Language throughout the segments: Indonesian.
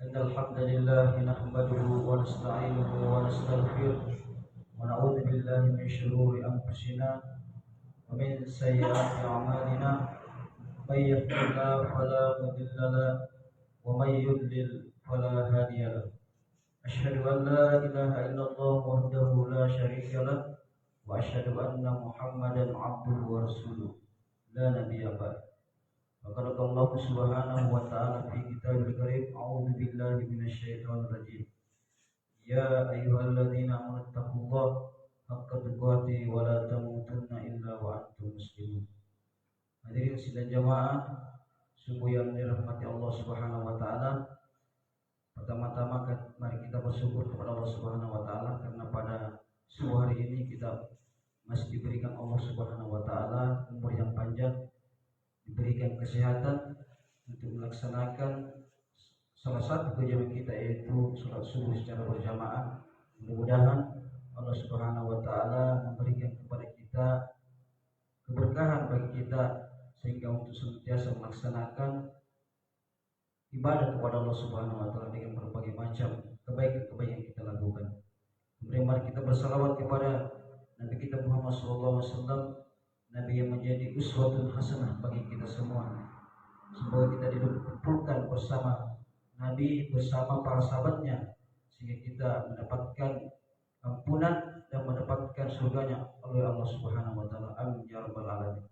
إن الحمد لله نحمده ونستعينه ونستغفره ونعوذ بالله من شرور أنفسنا ومن سيئات أعمالنا من يهد الله فلا مضل له ومن يضلل فلا هادي له أشهد أن لا إله إلا الله وحده لا شريك له وأشهد أن محمدا عبده ورسوله لا نبي بعده وقال الله سبحانه وتعالى في كتابه الكريم أعوذ بالله من الشيطان الرجيم يا أيها الذين آمنوا اتقوا الله حق تقاته ولا تموتن إلا وأنتم مسلمون. Hadirin sidang jamaah subuh yang dirahmati Allah Subhanahu wa taala. Pertama-tama mari kita bersyukur kepada Allah Subhanahu wa taala karena pada subuh hari ini kita masih diberikan Allah Subhanahu wa taala umur yang panjang, diberikan kesehatan untuk melaksanakan salah satu kewajiban kita yaitu sholat subuh secara berjamaah. Mudah-mudahan Allah Subhanahu wa taala memberikan kepada kita keberkahan bagi kita sehingga untuk senantiasa melaksanakan ibadah kepada Allah Subhanahu wa taala dengan berbagai macam kebaikan-kebaikan yang kita lakukan. Kemudian mari kita bersalawat kepada Nabi kita Muhammad SAW, Nabi yang menjadi uswatun hasanah bagi kita semua. Semoga kita dikumpulkan bersama Nabi, bersama para sahabatnya, sehingga kita mendapatkan ampunan dan mendapatkan surganya oleh Allah Subhanahu wa taala. Amin ya rabbal alamin.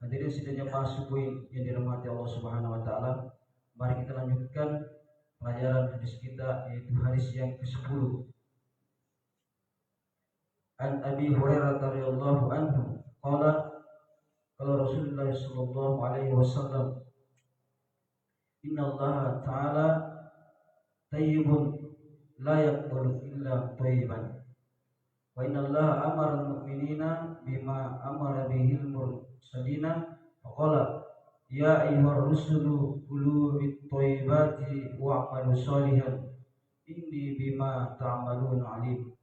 Hadirin sidang jamaah subuh yang dirahmati Allah Subhanahu wa taala, mari kita lanjutkan pelajaran hadis kita yaitu hadis yang ke-10. An Abi Hurairah radhiyallahu anhu qala qala Rasulullah sallallahu alaihi wasallam inna Allah ta'ala tayyibun la yaqbalu illa tayyiban wa inna Allah amara al-mu'minina bima amara bihi al-mursalina faqala ya ayyuhar rusulu kulu bit-thayyibati wa'malu shalihan inni bima ta'maluna alim.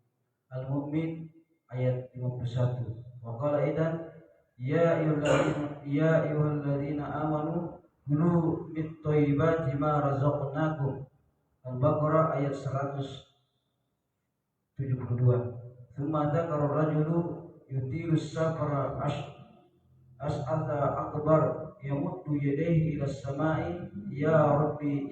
Al-Mu'min ayat 51. Wa qala aidan ya ayyuhalladzina amanu kulu bit-thayyibati ma razaqnakum. Al-Baqarah ayat 172. Tsumma dzakara rajulu yutilu safara as'ata akbar yamuddu yadayhi ila samai ya rabbi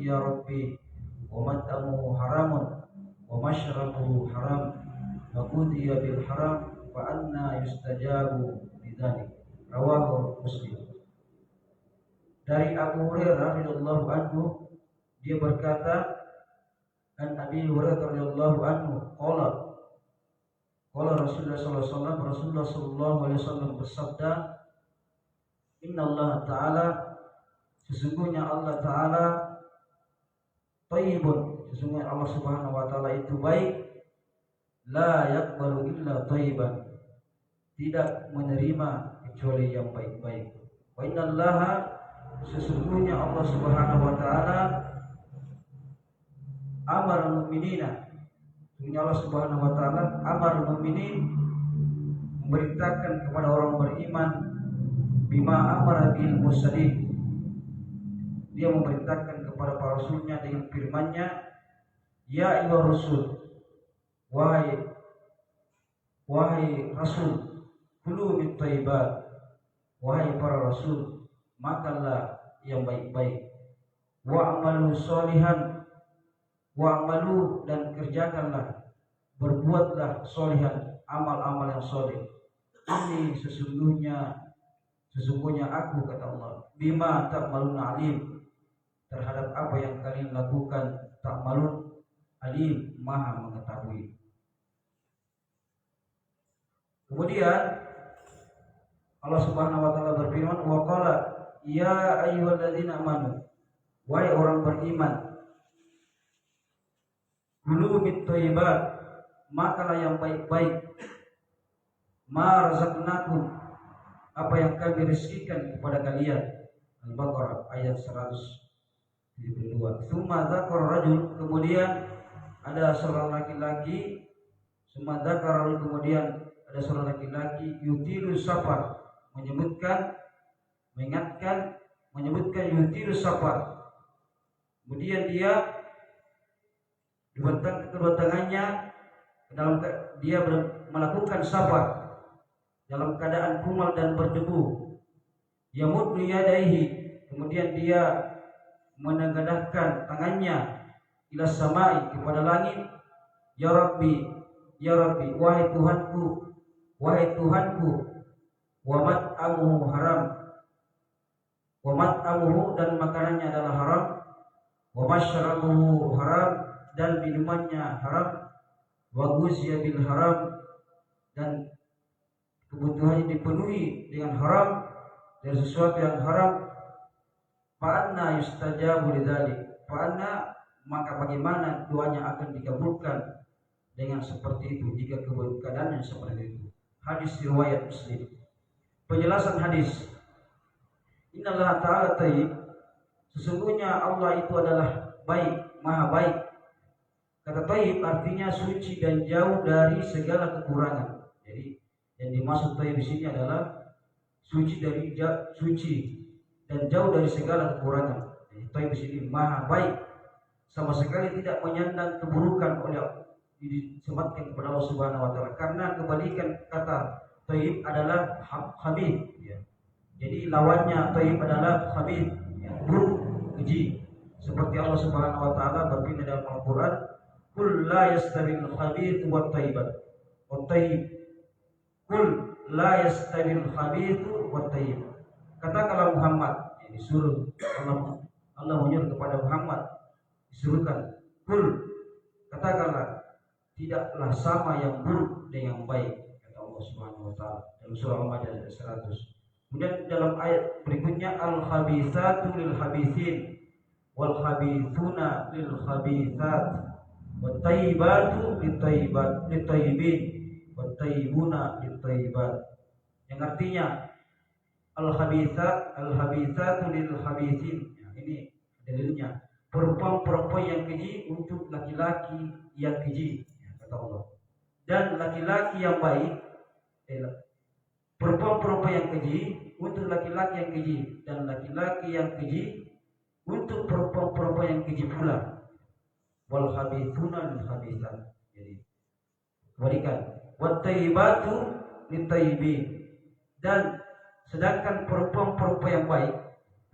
wa mat'amuhu haramun wa mashrabuhu haram wa qudiya bil haram fa anna yustajabu lidzalik. Rawahu Muslim. Dari Abu Hurairah radhiyallahu anhu, dia berkata, an Abi Hurairah radhiyallahu anhu qala Rasulullah sallallahu alaihi wasallam, Rasulullah sallallahu alaihi wasallam bersabda, inna Allah ta'ala, sesungguhnya Allah ta'ala thayyibun, sesungguhnya Allah Subhanahu wa taala itu baik, la yaqbalu illa thayyiban, tidak menerima kecuali yang baik-baik. Wa inna Allah, sesungguhnya Allah Subhanahu wa taala amar mu'minina, sesungguhnya Allah Subhanahu wa taala amar mu'minin, memerintahkan kepada orang beriman, bima amara bil mursalin, dia memerintahkan kepada para rasulnya dengan firman-Nya, ya ayyuhar rasul, wahai rasul, kulu bit thayyibat, wahai para rasul, makanlah yang baik-baik, wa'malu sholihan, wa'malu, dan kerjakanlah, berbuatlah sholihan, amal-amal yang sholih. Ini sesungguhnya aku, kata Allah, bima ta'maluna alim, terhadap apa yang kalian lakukan, ta'malun alim, maha mengetahui. Kemudian Allah Subhanahu wa taala berfirman, wa qala ya ayyuhalladzina amanu, wahai orang beriman, kulu bit-thayyibat, makanlah yang baik-baik, ma razaqnakum, apa yang kami rezekikan kepada kalian. Al-Baqarah ayat 172. Tsumma dzakara rajul, kemudian ada seorang laki-laki, tsumma dzakara, kemudian ada seorang laki-laki, yutilu safar, menyebutkan yutilu safar, kemudian dia dibentang kedua tangannya dalam dia melakukan safar dalam keadaan kumal dan berdebu. Yamuddu yadaihi, kemudian dia menengadahkan tangannya ila samai, kepada langit. Ya Rabbi, ya Rabbi, wahai Tuhanku, wahai Tuhanku. Wa mat'amuhu haram, wa mat'amuhu, dan makanannya adalah haram. Wa masyrabuhu haram, dan minumannya haram. Wa ghuzziya bil haram, dan kebutuhannya dipenuhi dengan haram, dari sesuatu yang haram. Fa'anna yustajabu lidzalik, fa'anna, maka bagaimana doanya akan dikabulkan dengan seperti itu jika keadaannya seperti itu. Hadis riwayat Muslim. Penjelasan hadis. Innallaha ta'ala tayyib, sesungguhnya Allah itu adalah baik, maha baik. Kata tayyib artinya suci dan jauh dari segala kekurangan. Jadi yang dimaksud tayyib di sini adalah suci dan jauh dari segala kekurangan. Jadi tayyib di sini maha baik, sama sekali tidak menyandang keburukan oleh disematkan kepada Allah Subhanahu wa taala. Karena kebalikan kata tayyib adalah khabith, ya. Jadi lawannya tayyib adalah khabith, ya, buruk, keji. Seperti Allah Subhanahu wa taala berfirman dalam Al-Qur'an, "Qul la yastawil khabithu wat thayyibat." Wat tayyib. Qul la yastawil khabithu wat tayyib. Katakanlah Muhammad, ya, disuruh Allah menyuruh kepada Muhammad, disuruhkan, "Qul," katakanlah, tidaklah sama yang buruk dengan yang baik, kata Allah Subhanahu wa taala dalam surah Al-Maidah ayat 100. Kemudian dalam ayat berikutnya, al-khabithatu lil khabithin wal khabithuna lil khabithat wat tayyibatu lit tayyibin wat tayyibuna lit tayyibat. Yang artinya al-khabithatu lil khabithin. Ya, ini dalilnya. Perempuan-perempuan yang keji untuk laki-laki yang keji, kata Allah. Dan laki-laki yang baik, perempuan-perempuan yang keji untuk laki-laki yang keji, dan laki-laki yang keji untuk perempuan-perempuan yang keji pula. Wal khabithuna lil khabithat. Jadi berikan wat tayyibatu lit tayyibin, dan sedangkan perempuan-perempuan yang baik,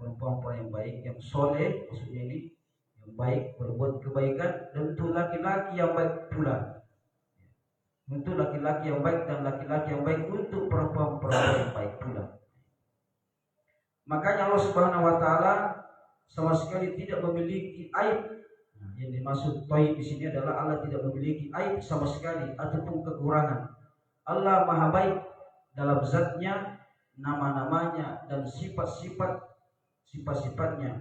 perempuan-perempuan yang baik, yang soleh, maksudnya ini yang baik, berbuat kebaikan, dan untuk laki-laki yang baik pula. Untuk laki-laki yang baik dan laki-laki yang baik untuk perempuan-perempuan yang baik pula. Makanya Allah Subhanahu wa taala sama sekali tidak memiliki aib. Yang dimaksud thayyib di sini adalah Allah tidak memiliki aib sama sekali ataupun kekurangan. Allah maha baik dalam zatnya, nama-namanya, dan sifat-sifatnya.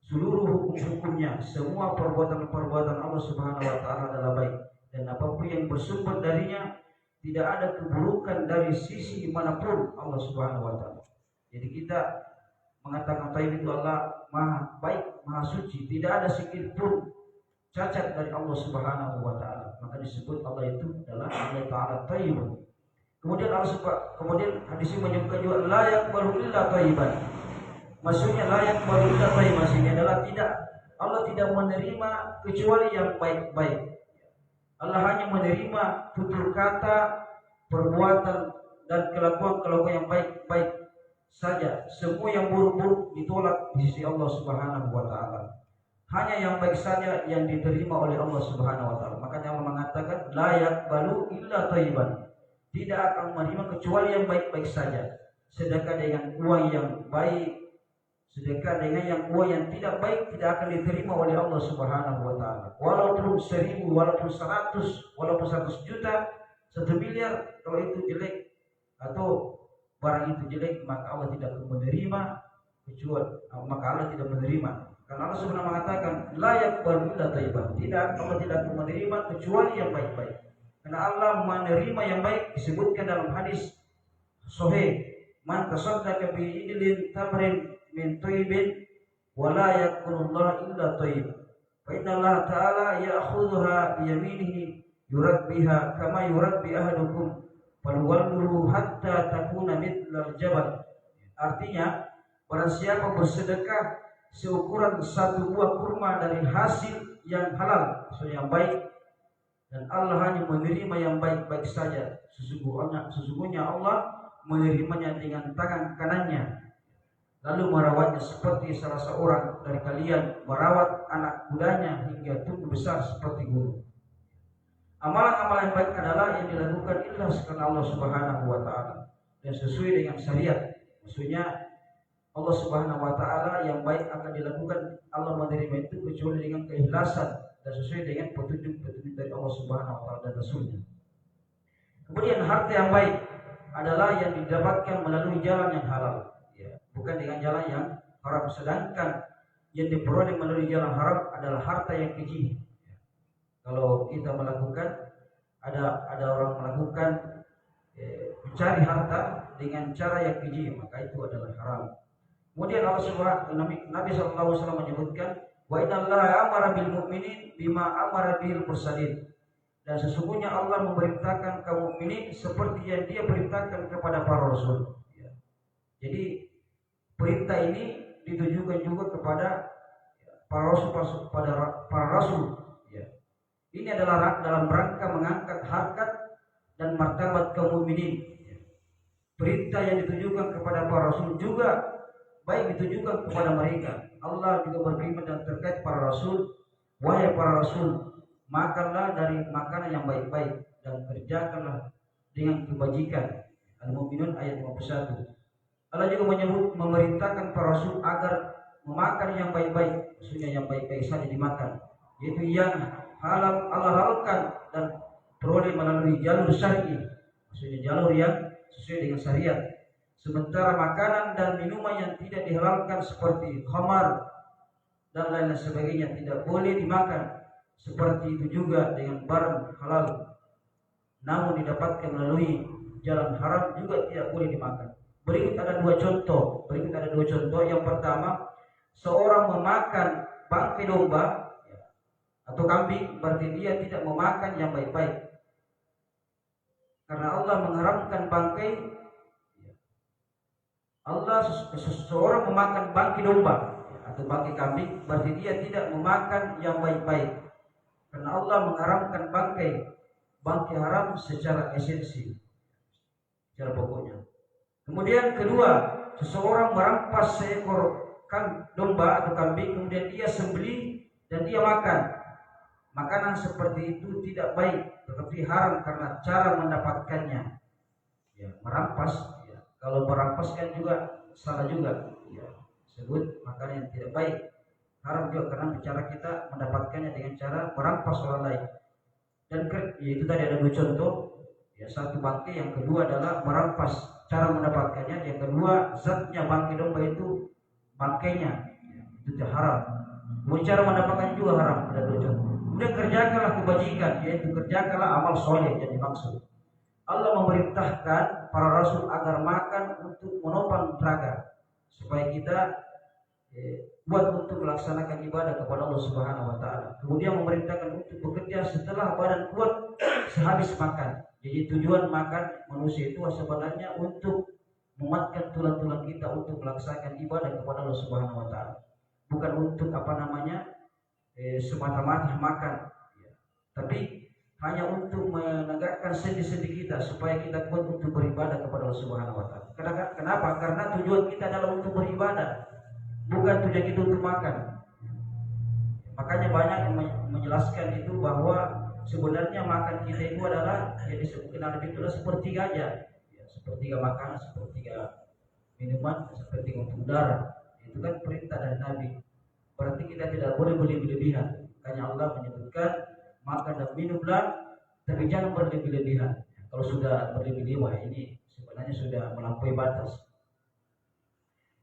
Seluruh hukum-hukumnya, semua perbuatan-perbuatan Allah Subhanahu wa taala adalah baik, dan apapun yang bersumber darinya tidak ada keburukan dari sisi manapun Allah Subhanahu wa taala. Jadi kita mengatakan tayyib itu Allah maha baik, maha suci, tidak ada sedikit pun cacat dari Allah Subhanahu wa taala. Maka disebut Allah itu adalah Allah taala tayyib. Kemudian hadis ini menyebutkan juga la yaqbalu illa thayyiban. Maksudnya layak baru illa ini adalah Allah tidak menerima kecuali yang baik-baik. Allah hanya menerima tutur kata, perbuatan, dan kelakuan yang baik-baik saja. Semua yang buruk-buruk ditolak di sisi Allah Subhanahu wa taala. Hanya yang baik saja yang diterima oleh Allah Subhanahu wa taala. Makanya Allah mengatakan layak baru illa thayyiban. Tidak akan menerima kecuali yang baik-baik saja. Sedekah dengan uang yang baik, sedekah dengan yang uang yang tidak baik tidak akan diterima oleh Allah Subhanahu wa taala. Walaupun 1000, walaupun 100, walaupun 100 juta, 1 miliar, kalau itu jelek atau barang itu jelek, maka Allah tidak akan menerima Karena Allah Subhanahu mengatakan layak baru illa thayyiban. Allah tidak akan menerima kecuali yang baik-baik. Karena Allah menerima yang baik disebutkan dalam hadis sahih, man tasaddaqa bi idlin tamrin min thayyibin wa la yaqulullah illa thayyib fa inna Allah ta'ala ya'khudhuha bi yaminihi yurabbiha kama yurabbi ahadukum falwalluhu hatta takuna mithlal jabal. Artinya, barang siapa bersedekah seukuran 1 buah kurma dari hasil yang halal, maksudnya yang baik, dan Allah hanya menerima yang baik-baik saja. Sesungguhnya Allah menerimanya dengan tangan kanannya, lalu merawatnya seperti salah seorang dari kalian merawat anak kudanya hingga tumbuh besar seperti gunung. Amalan-amalan baik adalah yang dilakukan ikhlas karena Allah Subhanahu wa taala dan sesuai dengan syariat. Maksudnya Allah Subhanahu wa taala yang baik akan dilakukan, Allah menerima itu kecuali dengan keikhlasan dan sesuai dengan petunjuk-petunjuk dari Allah Subhanahu wa taala dan Rasulnya. Kemudian harta yang baik adalah yang didapatkan melalui jalan yang halal, ya, bukan dengan jalan yang haram. Sedangkan yang diperoleh melalui jalan haram adalah harta yang keji. Kalau kita melakukan, ada orang melakukan mencari harta dengan cara yang keji, maka itu adalah haram. Kemudian Allah Subhanahu Nabi SAW menyebutkan, wa innallaha amara bil mu'minin bima amara bil mursalin. Dan sesungguhnya Allah memerintahkan kaum mukminin seperti yang Dia perintahkan kepada para rasul. Ya. Jadi perintah ini ditujukan juga kepada para rasul. Ya. Ini adalah dalam rangka mengangkat harkat dan martabat kaum mukminin. Ya. Perintah yang ditujukan kepada para rasul juga baik ditujukan kepada mereka. Allah juga berfirman dan terkait para rasul, wahai para rasul, makanlah dari makanan yang baik-baik dan kerjakanlah dengan kebajikan. Al-Mu'minun ayat 51. Allah juga memerintahkan para rasul agar memakan yang baik-baik, maksudnya yang baik-baik saja dimakan, yaitu yang halal Allah halalkan dan peroleh melalui jalur syar'i, maksudnya jalur yang sesuai dengan syariat. Sementara makanan dan minuman yang tidak dihalalkan seperti khamar dan lain sebagainya tidak boleh dimakan. Seperti itu juga dengan barang halal namun didapatkan melalui jalan haram juga tidak boleh dimakan. Berikut ada dua contoh. Yang pertama, seorang memakan bangkai domba atau kambing, berarti dia tidak memakan yang baik-baik. Karena Allah mengharamkan bangkai. Seseorang memakan bangkai domba atau bangkai kambing, berarti dia tidak memakan yang baik-baik. Karena Allah mengharamkan bangkai haram secara esensi, secara pokoknya. Kemudian kedua, seseorang merampas seekor domba atau kambing, kemudian dia sembelih dan dia makan. Makanan seperti itu tidak baik, tetapi haram karena cara mendapatkannya. Ya, merampas. Ya. Kalau merampas kan juga salah juga. Ya, sebut makanan yang tidak baik. Haram juga karena cara kita mendapatkannya dengan cara merampas orang lain. Dan itu tadi ada dua contoh, ya, satu bangkai, yang kedua adalah merampas cara mendapatkannya, yang kedua zatnya bangkai domba itu bangkainya, ya, itu tidak haram. Kemudian cara mendapatkannya juga haram, ada dua contoh. Kemudian kerjakanlah kebajikan, yaitu kerjakanlah amal soleh yang dimaksud. Allah memerintahkan para rasul agar makan untuk menopang raga, supaya kita buat untuk melaksanakan ibadah kepada Allah Subhanahu wa taala. Kemudian memerintahkan untuk bekerja setelah badan kuat sehabis makan. Jadi tujuan makan manusia itu sebenarnya untuk menguatkan tulang-tulang kita untuk melaksanakan ibadah kepada Allah Subhanahu wa taala. Bukan untuk semata-mata makan, ya. Tapi hanya untuk menegakkan sendi-sendi kita supaya kita kuat untuk beribadah kepada Allah Subhanahu wa taala. Kenapa? Karena tujuan kita adalah untuk beribadah, bukan tujuan kita untuk makan. Makanya banyak yang menjelaskan itu bahwa sebenarnya makan kita itu adalah yang disebutkan Nabi itu adalah sepertiga aja, ya, sepertiga makanan, sepertiga minuman, sepertiga untuk udara. Itu kan perintah dari Nabi. Berarti kita tidak boleh berlebih-lebihan. Makanya Allah menyebutkan makan dan minumlah, tapi jangan berlebih-lebihan. Kalau sudah berlebih-lebihan, ini sebenarnya sudah melampaui batas.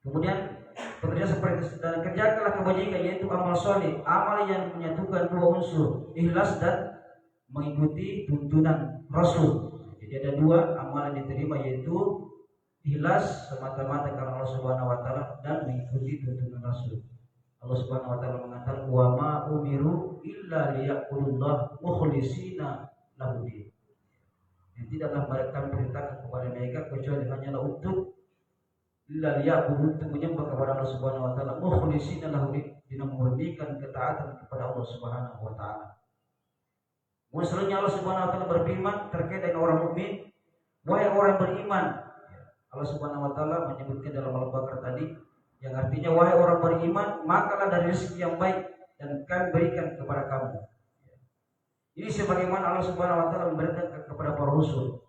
Kemudian bekerja seperti dan kerjakanlah kebajikan, yaitu amal soleh, amal yang menyatukan dua unsur, ikhlas dan mengikuti tuntunan Rasul. Jadi ada dua amal yang diterima, yaitu ikhlas semata-mata karena Allah Subhanahu wa taala dan mengikuti tuntunan Rasul. Allah Subhanahu wa taala mengatakan, wa ma umiru illa liya'budullah mukhlishina lahu din. Yang tidaklah mereka perintahkan kepada mereka kecuali hanyalah untuk untuk menyembah kepada Allah Subhanahu wa taala mukhlishina lahu din, dengan memurnikan ketaatan kepada Allah Subhanahu wa taala. Selanjutnya Allah Subhanahu wa taala berfirman terkait dengan orang mukmin, wahai orang beriman. Allah Subhanahu wa taala menyebutkan dalam Al-Baqarah tadi yang artinya wahai orang beriman, makalah dari rezeki yang baik dan kami berikan kepada kamu. Ini sebagaimana Allah Subhanahu wa taala memberikan kepada para rasul.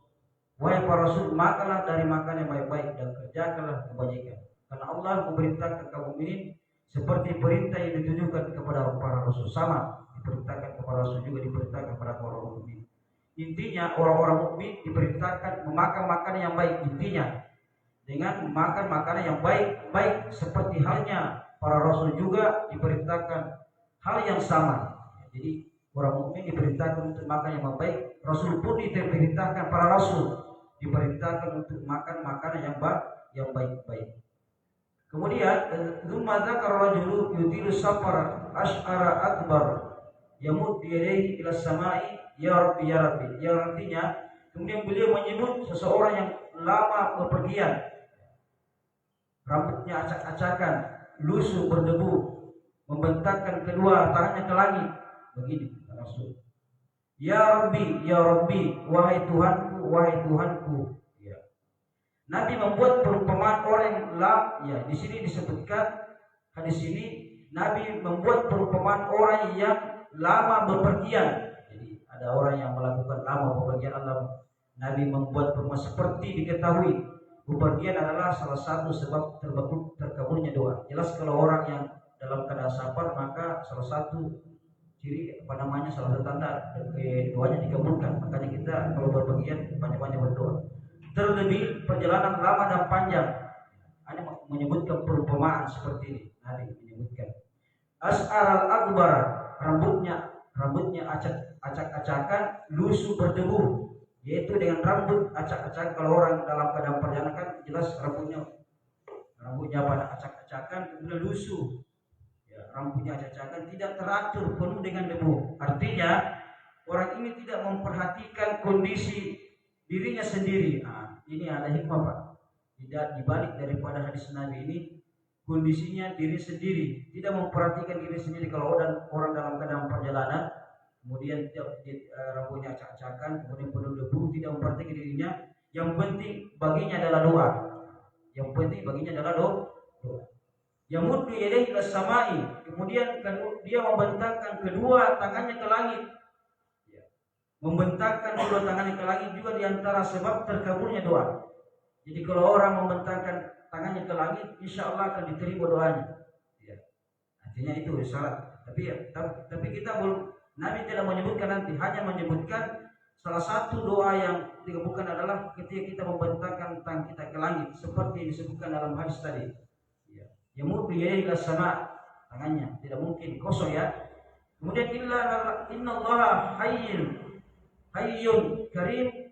Wahai para rasul, makalah dari makan yang baik-baik dan kerjakanlah kebajikan. Karena Allah memerintahkan kaum mukminin seperti perintah yang ditujukan kepada para rasul, sama diperintahkan kepada rasul juga diperintahkan kepada para mukmin. Intinya orang-orang mukmin diperintahkan memakan makanan yang baik, intinya dengan memakan makanan yang baik seperti halnya para rasul juga diperintahkan hal yang sama. Jadi orang mukmin diperintahkan untuk makan yang baik, rasul pun diperintahkan, para rasul diperintahkan untuk makan makanan yang baik-baik. Kemudian tsumma dzakara rajulu yutilu safar asy'ara akbar yamud yadayhi ila samai ya rabbi ya rabbi, yang artinya kemudian beliau menyebut seseorang yang lama bepergian, rambutnya acak-acakan, lusuh berdebu, membentangkan kedua tangannya ke langit. Begini Rasul, ya Rabbi, wahai Tuhanku, wahai Tuhanku. Ya. Nabi membuat perumpamaan orang yang di sini disebutkan hadis ini Nabi membuat perumpamaan orang yang lama bepergian. Jadi ada orang yang melakukan lama bepergian, Nabi membuat perumpamaan seperti diketahui bepergian adalah salah satu sebab terkabulnya doa. Jelas kalau orang yang dalam keadaan safar, maka salah satu ciri salah satu tanda doanya dikabulkan. Makanya kita kalau berpergian banyak-banyak berdoa. Terlebih perjalanan lama dan panjang. Ada menyebutkan perumpamaan seperti ini. Nabi menyebutkan as'aral akbar, rambutnya acak-acakan, lusuh berdebu, yaitu dengan rambut acak-acakan. Kalau orang dalam keadaan perjalanan kan jelas rambutnya pada acak-acakan, kemudian lusuh, rambutnya acak-acakan, tidak teratur, penuh dengan debu. Artinya orang ini tidak memperhatikan kondisi dirinya sendiri. Ini ada hikmah, Pak. Tidak dibalik daripada hadis Nabi ini, kondisinya diri sendiri, tidak memperhatikan diri sendiri. Kalau orang dalam keadaan perjalanan kemudian rambutnya acak-acakan, kemudian penuh debu, tidak memperhatikan dirinya, yang penting baginya adalah doa. Yamuddu yadayhi ila samai, kemudian dia membentangkan kedua tangannya ke langit. Membentangkan kedua tangannya ke langit juga diantara sebab terkabulnya doa. Jadi kalau orang membentangkan tangannya ke langit, insya Allah akan diterima doanya. Artinya itu syarat. Tapi kita belum, Nabi tidak menyebutkan nanti, hanya menyebutkan salah satu doa yang dikabulkan adalah ketika kita membentangkan tangan kita ke langit, seperti disebutkan dalam hadis tadi. Yamuddu yadayhi ila sama, tangannya tidak mungkin kosong ya. Kemudian innallaha hayyun karim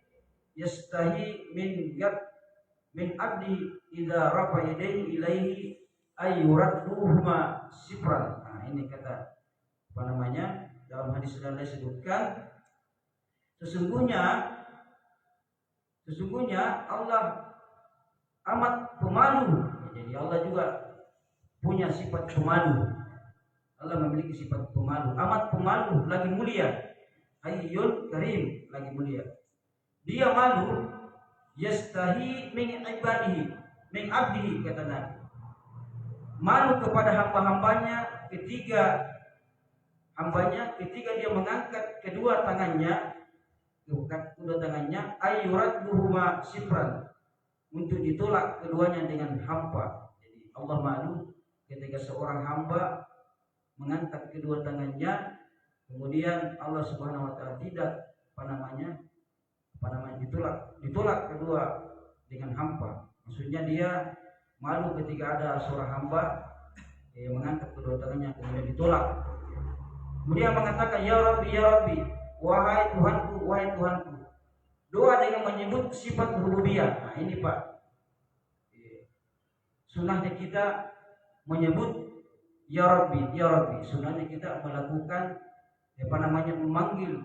yastahi min abdi idza rafa yadayhi ilaihi ayyuradduhuma sifran. Ini kata dalam hadis yang disebutkan, sesungguhnya Allah amat pemalu. Jadi Allah juga punya sifat pemalu. Allah memiliki sifat pemalu, amat pemalu, lagi mulia. Hayyun karim, lagi mulia. Dia malu, yastahi min ibadihi, min abdihi, kata Nabi. Malu kepada hamba-hambanya ketika dia mengangkat kedua tangannya, ayyuradduhuma sifran, untuk ditolak keduanya dengan hampa. Jadi Allah malu ketika seorang hamba mengangkat kedua tangannya, kemudian Allah Subhanahu wa taala tidak ditolak kedua dengan hampa. Maksudnya dia malu ketika ada seorang hamba mengangkat kedua tangannya kemudian ditolak. Kemudian mengatakan ya Rabbi, wahai Tuhanku. Doa dengan menyebut sifat rububiyah. Ini Pak, sunnahnya kita menyebut ya Rabbi. Sunnahnya kita melakukan memanggil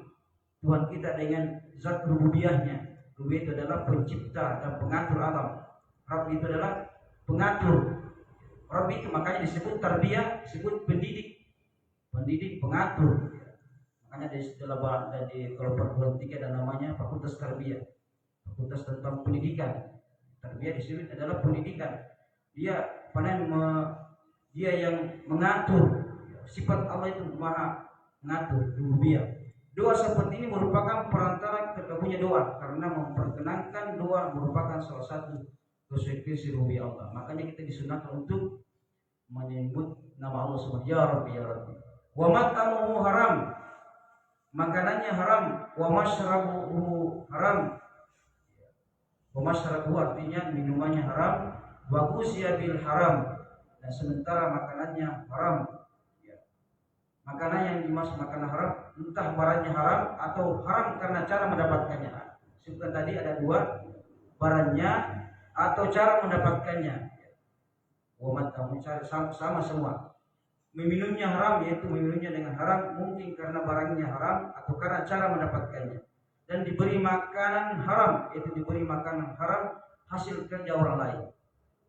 Tuhan kita dengan zat rububiyahnya. Rububiyah itu adalah pencipta dan pengatur alam. Rabbi itu adalah pengatur. Rabbi itu makanya disebut tarbiyah, disebut pendidik, pengatur. Makanya di setelah kalau perguruan tinggi ada namanya fakultas tarbiyah, fakultas tentang pendidikan. Tarbiyah di sini adalah pendidikan. Dia yang mengatur. Sifat Allah itu maha mengatur, rububiyah. Doa seperti ini merupakan perantara terkabulnya doa, karena memperkenankan doa merupakan salah satu konsekuensi rububiyah Allah. Makanya kita disunahkan untuk menyebut nama Allah subhanahu ya Rabbi ya Rabbi. Wa mat'amuhu haram, makanannya haram. Wa masyrabuhu haram, wa masyrabuhu artinya minumannya haram. Wa ghuzziya bil haram, dan sementara makanannya haram. Makanan yang dimaksud makanan haram, entah barangnya haram atau haram karena cara mendapatkannya. Sebutkan tadi ada dua, barangnya atau cara mendapatkannya. Sama semua. Meminumnya haram, yaitu meminumnya dengan haram, mungkin karena barangnya haram atau karena cara mendapatkannya. Dan diberi makanan haram, yaitu diberi makanan haram hasil kerja orang lain.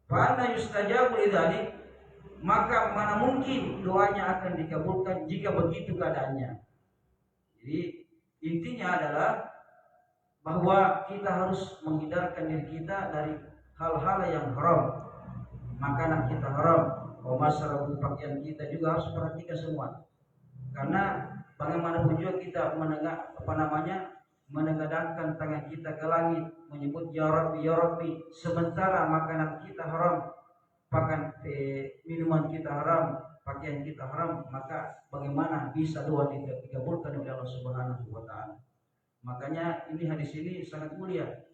Fa anna yustajabu lidzalik, maka mana mungkin doanya akan dikabulkan jika begitu keadaannya. Jadi intinya adalah bahwa kita harus menghindarkan diri kita dari hal-hal yang haram. Makanan kita haram, masalah pakaian kita juga harus perhatikan semua. Karena bagaimanapun juga kita menengadahkan tangan kita ke langit menyebut ya Rabbi ya Rabbi, sementara makanan kita haram, minuman kita haram, pakaian kita haram, maka bagaimana bisa doa dikabulkan oleh Allah Subhanahu wa taala. Makanya ini hadis ini sangat mulia.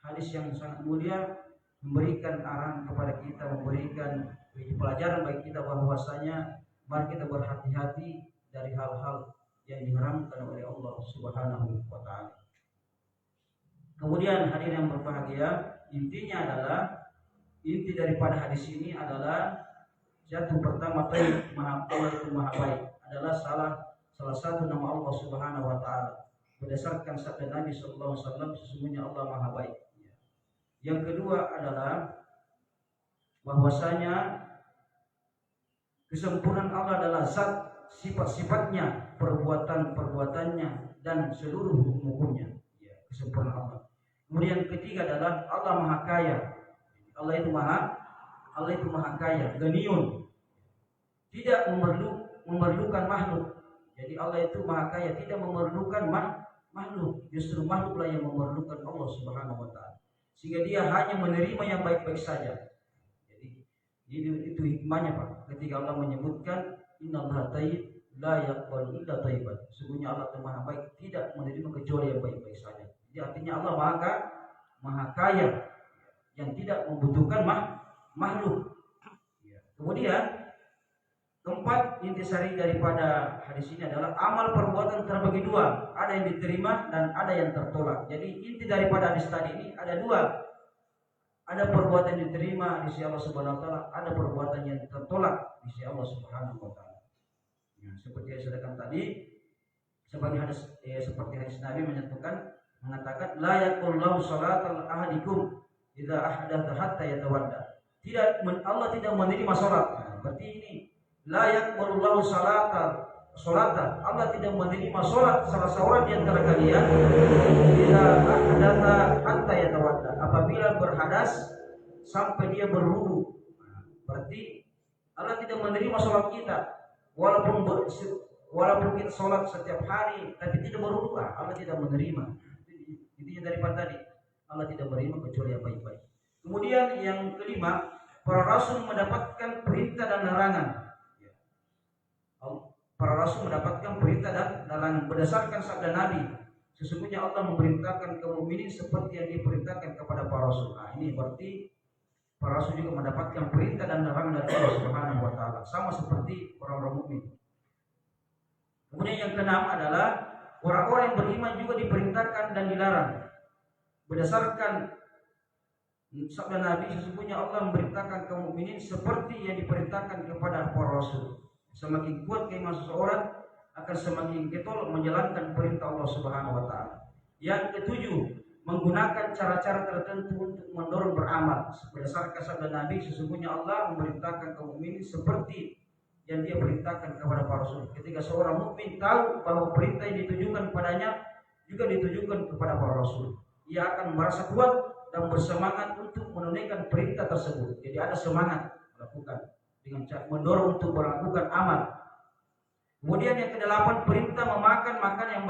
Hadis yang sangat mulia, memberikan arahan kepada kita, memberikan pelajaran bagi kita bahwasanya mari kita berhati-hati dari hal-hal yang diharamkan oleh Allah Subhanahu wa taala. Kemudian hadirin yang berbahagia, inti daripada hadis ini adalah jatuh pertama taib, Allah itu maha baik, adalah salah satu nama Allah Subhanahu wa taala. Berdasarkan sabda Nabi sallallahu alaihi wasallam, sesungguhnya Allah maha baik. Yang kedua adalah bahwasanya kesempurnaan Allah adalah zat, sifat-sifatnya, perbuatan-perbuatannya, dan seluruh hukum-hukumnya. Kesempurnaan Allah. Kemudian ketiga adalah Allah maha kaya. Allah itu maha kaya, ganiyun, tidak memerlukan makhluk. Jadi Allah itu maha kaya, tidak memerlukan makhluk. Justru makhluklah yang memerlukan Allah Subhanahu wa taala. Sehingga dia hanya menerima yang baik-baik saja. Jadi itu hikmahnya Pak. Ketika Allah menyebutkan innallaha thayyib la yaqbalu illa thayyiban. Sesungguhnya Allah itu maha baik, tidak menerima kecuali yang baik-baik saja. Jadi artinya Allah maha kaya, yang tidak membutuhkan makhluk. Kemudian keempat, intisari daripada hadis ini adalah amal perbuatan terbagi dua, ada yang diterima dan ada yang tertolak. Jadi inti daripada hadis tadi ini ada dua, ada perbuatan yang diterima di sisi Allah Subhanahu wa taala, ada perbuatan yang tertolak di sisi Allah Subhanahu wa taala. Seperti yang disebutkan tadi, seperti hadis Nabi mengatakan la yaqullahu salatal ahadikum idza ahdatha hatta yatawadda. Allah tidak menerima salat. Berarti ini la yaqbalullahu salata. Allah tidak menerima salat salah seorang di antara kalian idza ahdatha hatta yatawadda, apabila berhadas sampai dia berwudu. Berarti Allah tidak menerima salat kita walaupun kita salat setiap hari tapi tidak berwudu, Allah tidak menerima. Intinya daripada tadi, Allah tidak menerima kecuali yang baik-baik. Kemudian yang kelima, para rasul mendapatkan perintah dan larangan. Para rasul mendapatkan perintah dan larangan berdasarkan sabda Nabi. Sesungguhnya Allah memerintahkan kaum mukminin seperti yang diperintahkan kepada para rasul. Nah, ini berarti para rasul juga mendapatkan perintah dan larangan dari Allah Subhanahu wa taala, sama seperti orang-orang mukmin. Kemudian yang keenam adalah orang-orang yang beriman juga diperintahkan dan dilarang. Berdasarkan sabda Nabi, sesungguhnya Allah memerintahkan kaum mukminin seperti yang diperintahkan kepada para rasul. Semakin kuat keimanan seseorang, akan semakin getol menjalankan perintah Allah Subhanahu wa taala. Yang ketujuh, menggunakan cara-cara tertentu untuk mendorong beramal. Berdasarkan sabda Nabi, sesungguhnya Allah memerintahkan kaum mukminin seperti yang dia perintahkan kepada para rasul. Ketika seorang mukmin tahu bahwa perintah yang ditujukan kepadanya juga ditujukan kepada para rasul, ia akan merasa kuat dan bersemangat untuk menunaikan perintah tersebut. Jadi ada semangat melakukan dengan cara mendorong untuk melakukan amal. Kemudian yang kedelapan, perintah memakan makanan yang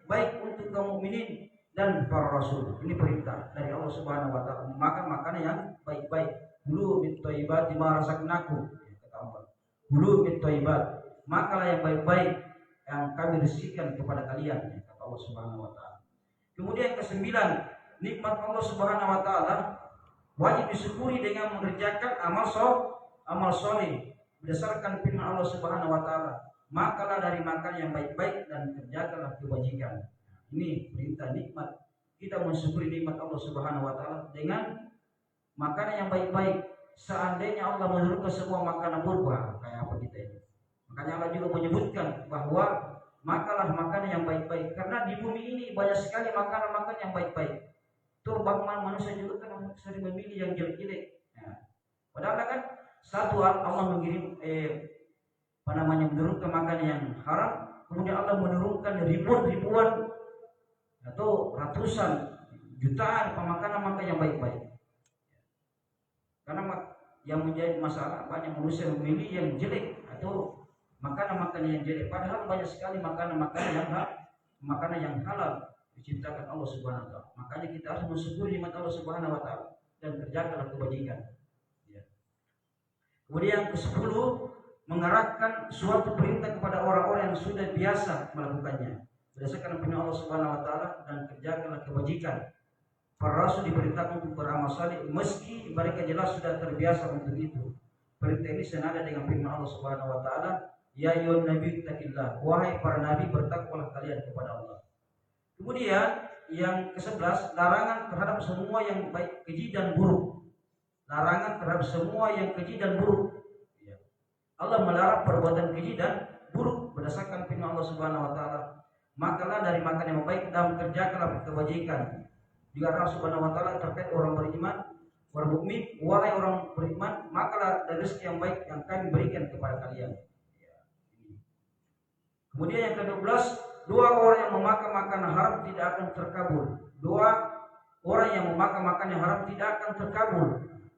baik untuk kaum mukminin dan para rasul. Ini perintah dari Allah Subhanahu wa taala, memakan makanan yang baik-baik. Kulu min thayyibati ma razaqnakum, kata Allah. Kulu min thayyibat, makalah yang baik-baik yang kami rezekikan kepada kalian, kata Allah Subhanahu wa taala. Kemudian kesembilan, nikmat Allah Subhanahu wa taala wajib disyukuri dengan mengerjakan amal soleh berdasarkan firman Allah Subhanahu wa taala. Makalah dari makan yang baik-baik dan kerjakanlah kebajikan. Ini perintah nikmat. Kita mensyukuri nikmat Allah Subhanahu wa taala dengan makanan yang baik-baik. Seandainya Allah menurunkan semua makanan berbuah, kayak apa kita ini? Makanya Allah juga menyebutkan bahwa makanlah makanan yang baik-baik, karena di bumi ini banyak sekali makanan-makanan yang baik-baik. Bagaimana manusia juga kan sering memilih yang jelek-jelek. Nah, padahal kan satu Allah mengirim menurunkan makanan yang haram, kemudian Allah menurunkan ribuan atau ratusan jutaan makanan-makanan yang baik-baik. Karena yang menjadi masalah banyak manusia memilih yang jelek atau makanan-makanan yang jelek, padahal banyak sekali makanan yang halal diciptakan Allah Subhanahu wa taala. Makanya kita harus mensyukuri nikmat Allah Subhanahu wa taala dan kerjakanlah kebajikan. Ya. Kemudian ke-10, mengarahkan suatu perintah kepada orang-orang yang sudah biasa melakukannya berdasarkan firman Allah Subhanahu wa taala, dan kerjakanlah kebajikan. Para rasul diperintahkan untuk beramal saleh meski mereka jelas sudah terbiasa untuk itu. Perintah ini senada dengan firman Allah Subhanahu wa taala, ya ayyuhan nabi taqillah, wahai para nabi bertakwalah kalian kepada Allah. Kemudian yang ke-11, larangan terhadap semua yang baik, keji dan buruk. Larangan terhadap semua yang keji dan buruk. Allah melarang perbuatan keji dan buruk berdasarkan firman Allah Subhanahu wa taala. Makalah dari makan yang baik dan kerjakanlah kebajikan. Juga Allah Subhanahu wa taala terkait orang beriman, orang mukmin, wahai orang beriman, makalah dari rezeki yang baik yang kami berikan kepada kalian. Kemudian yang ke-12, dua orang yang memakan makanan haram tidak akan terkabul. Dua orang yang memakan makanan yang haram tidak akan terkabul.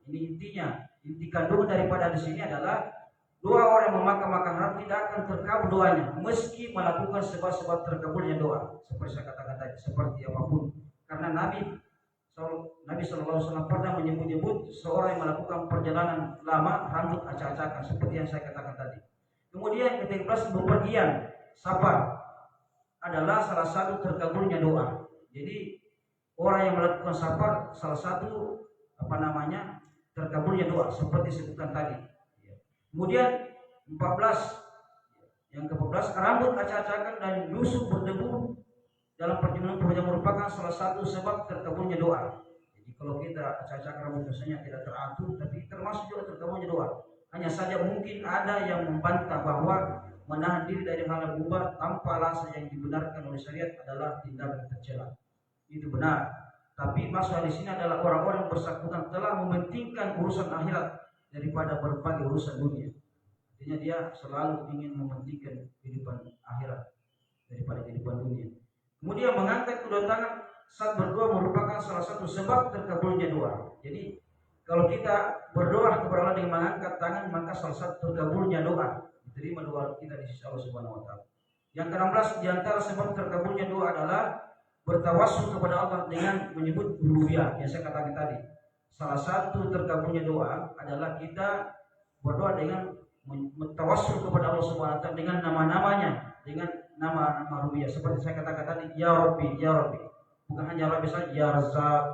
Ini intinya. Inti kandungan daripada di sini adalah dua orang yang memakan makanan haram tidak akan terkabul doanya, meski melakukan sebab-sebab terkabulnya doa. Seperti saya katakan tadi, seperti apapun. Karena Nabi SAW pernah menyebut seorang yang melakukan perjalanan lama rambut acak-acakan, seperti yang saya katakan tadi. Kemudian ke-13, bepergian safar adalah salah satu terkabulnya doa. Jadi orang yang melakukan safar salah satu terkabulnya doa seperti disebutkan tadi. Kemudian 14, yang ke-14, rambut acak-acakan dan busuk berdebu dalam perjalanan merupakan salah satu sebab terkabulnya doa. Jadi kalau kita acak-acakan rambut biasanya tidak teratur, tapi termasuk juga terkabulnya doa. Hanya saja mungkin ada yang membantah bahwa menahan diri dari hal yang mubah tanpa alasan yang dibenarkan oleh syariat adalah tindakan tercela. Itu benar. Tapi masalah di sini adalah orang-orang yang bersangkutan telah mementingkan urusan akhirat daripada berbagai urusan dunia. Artinya dia selalu ingin mementingkan kehidupan akhirat daripada kehidupan dunia. Kemudian mengangkat kedua tangan saat berdoa merupakan salah satu sebab terkabulnya doa. Jadi kalau kita berdoa kepada Allah dengan mengangkat tangan, maka salah satu terkabulnya doa, diterima doa kita di sisi Allah Subhanahu wa taala. Yang ke-16, di antara sebab terkabulnya doa adalah bertawassul kepada Allah dengan menyebut rububiyah yang saya katakan tadi. Salah satu terkabulnya doa adalah kita berdoa dengan bertawassul kepada Allah Subhanahu wa taala dengan nama-namanya, dengan nama-nama rububiyah. Seperti saya katakan tadi, ya Rabbi, ya Rabbi. Bukan hanya Rabbi saja, ya Razzaq.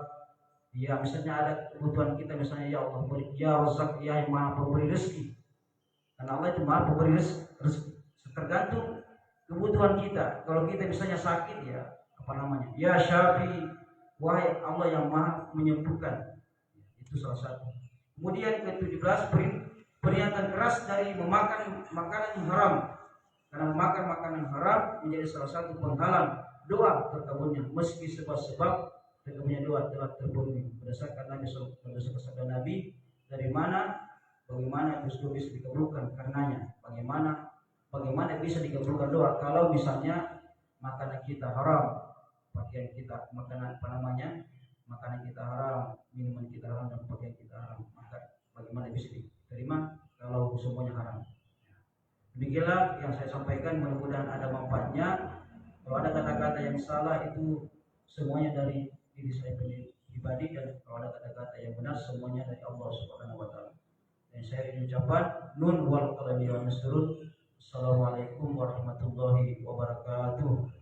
Ya, misalnya ada kebutuhan kita, misalnya ya Allah, ya Razzaq, ya yang Maha Pemberi rezeki. Karena Allah itu Maha Pemberi rezeki. Tergantung kebutuhan kita. Kalau kita misalnya sakit, ya ya Syafi, wahai Allah yang Maha menyembuhkan. Itu salah satu. Kemudian ke-17, peringatan keras dari memakan makanan yang haram. Karena memakan makanan haram menjadi salah satu penghalang doa terkabulnya, meski sebab-sebab terkabulnya doa telah terpenuhi berdasarkan Nabi, berdasarkan sabda Nabi, dari mana bagaimana itu bisa dikabulkan karenanya. Bagaimana bisa dikabulkan doa kalau misalnya makanan kita haram, pakaian kita makanan makanan kita haram, minuman kita haram, dan pakaian kita haram, maka bagaimana bisa diterima kalau semuanya haram? Demikianlah yang saya sampaikan, mudah-mudahan ada manfaatnya. Kalau ada kata-kata yang salah itu semuanya dari diri saya pribadi, dan kalau ada kata-kata yang benar semuanya dari Allah Subhanahu wa taala. Dan saya ingin ucapkan nun wal qalami wa nasrun. Assalamualaikum warahmatullahi wabarakatuh.